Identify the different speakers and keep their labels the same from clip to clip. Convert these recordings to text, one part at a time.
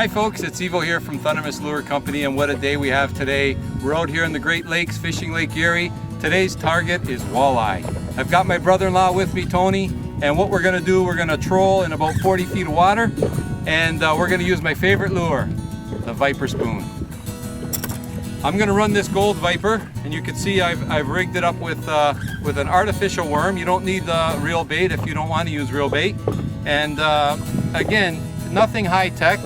Speaker 1: Hi folks, it's Evo here from Thundermist Lure Company, and what a day we have today. We're out here in the Great Lakes fishing Lake Erie. Today's target is walleye. I've got my brother-in-law with me, Tony, and what we're gonna do, we're gonna troll in about 40 feet of water, and we're gonna use my favorite lure, the Viper spoon. I'm gonna run this gold Viper, and you can see I've rigged it up with an artificial worm. You don't need real bait if you don't want to use real bait. And again, nothing high tech.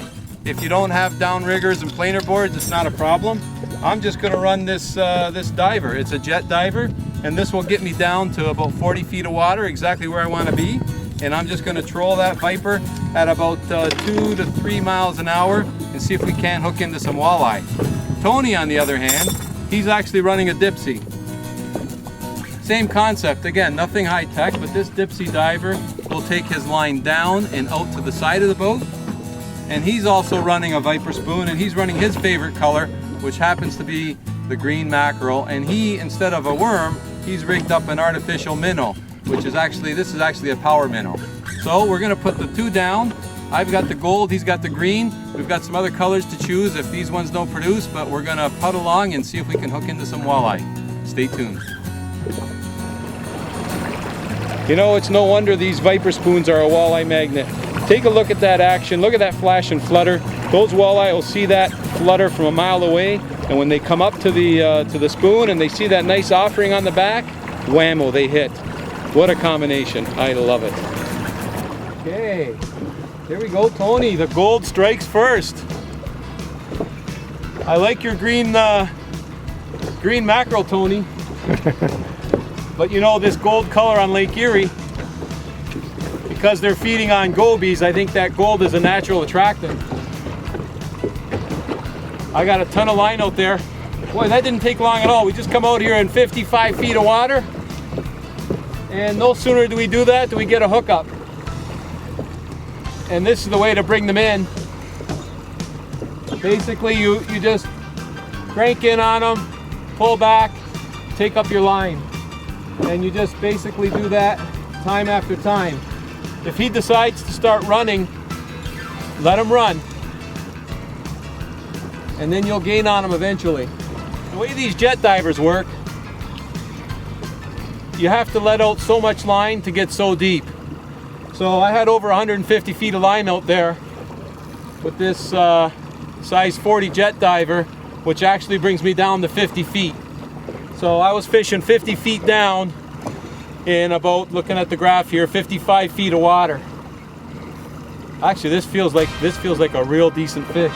Speaker 1: If you don't have downriggers and planer boards, it's not a problem. I'm just gonna run this diver. It's a jet diver, and this will get me down to about 40 feet of water, exactly where I want to be. And I'm just gonna troll that Viper at about 2 to 3 miles an hour and see if we can't hook into some walleye. Tony, on the other hand, he's actually running a dipsy. Same concept, again, nothing high tech, but this dipsy diver will take his line down and out to the side of the boat. And he's also running a Viper spoon, and he's running his favorite color, which happens to be the green mackerel. And he, instead of a worm, he's rigged up an artificial minnow, which is actually, this is actually a power minnow. So we're gonna put the two down. I've got the gold, he's got the green. We've got some other colors to choose if these ones don't produce, but we're gonna putt along and see if we can hook into some walleye. Stay tuned. You know, it's no wonder these Viper spoons are a walleye magnet. Take a look at that action. Look at that flash and flutter. Those walleye will see that flutter from a mile away, and when they come up to the spoon and they see that nice offering on the back, whammo, they hit. What a combination. I love it. Okay, here we go, Tony. The gold strikes first. I like your green mackerel, Tony. But you know, this gold color on Lake Erie, because they're feeding on gobies, I think that gold is a natural attractant. I got a ton of line out there. Boy, that didn't take long at all. We just come out here in 55 feet of water, and no sooner do we do that do we get a hookup. And this is the way to bring them in. Basically, you just crank in on them, pull back, take up your line. And you just basically do that time after time. If he decides to start running, let him run. And then you'll gain on him eventually. The way these jet divers work, you have to let out so much line to get so deep. So I had over 150 feet of line out there with this size 40 jet diver, which actually brings me down to 50 feet. So I was fishing 50 feet down in about, looking at the graph here, 55 feet of water. Actually, this feels like a real decent fish.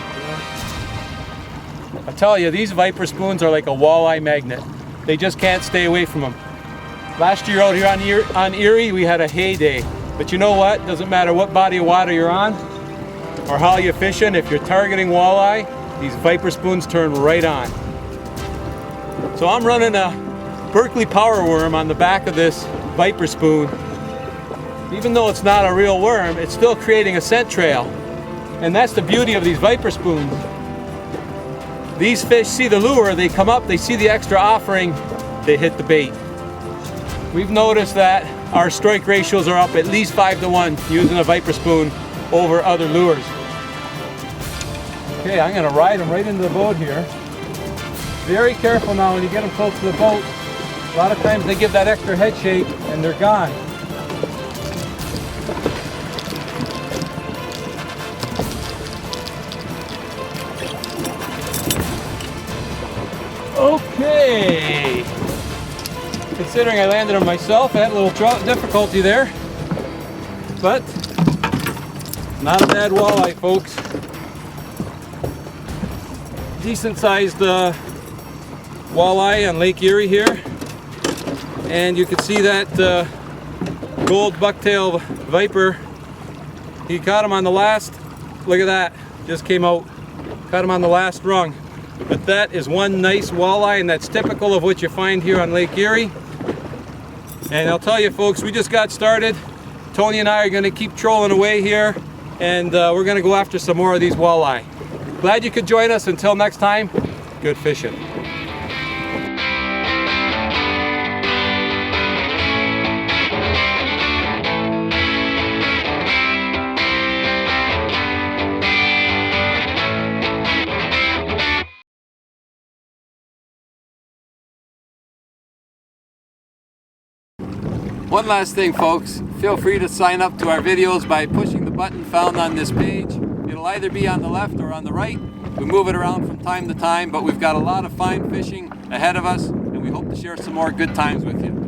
Speaker 1: I tell you, these Viper spoons are like a walleye magnet. They just can't stay away from them. Last year out here on Erie, we had a heyday. But you know what? Doesn't matter what body of water you're on or how you're fishing, if you're targeting walleye, these Viper spoons turn right on. So I'm running a Berkeley power worm on the back of this Viper spoon. Even though it's not a real worm, it's still creating a scent trail. And that's the beauty of these Viper spoons. These fish see the lure, they come up, they see the extra offering, they hit the bait. We've noticed that our strike ratios are up at least 5 to 1 using a Viper spoon over other lures. Okay, I'm gonna ride them right into the boat here. Very careful now when you get them close to the boat. A lot of times they give that extra head shake and they're gone. Okay. Considering I landed on myself, I had a little difficulty there. But not a bad walleye, folks. Decent sized walleye on Lake Erie here, and you can see that gold bucktail Viper. He caught him on the last, look at that, just came out, caught him on the last rung. But that is one nice walleye, and that's typical of what you find here on Lake Erie. And I'll tell you folks, we just got started. Tony and I are going to keep trolling away here, and we're going to go after some more of these walleye. Glad you could join us. Until next time, good fishing. One last thing, folks, feel free to sign up to our videos by pushing the button found on this page. It'll either be on the left or on the right. We move it around from time to time, but we've got a lot of fine fishing ahead of us, and we hope to share some more good times with you.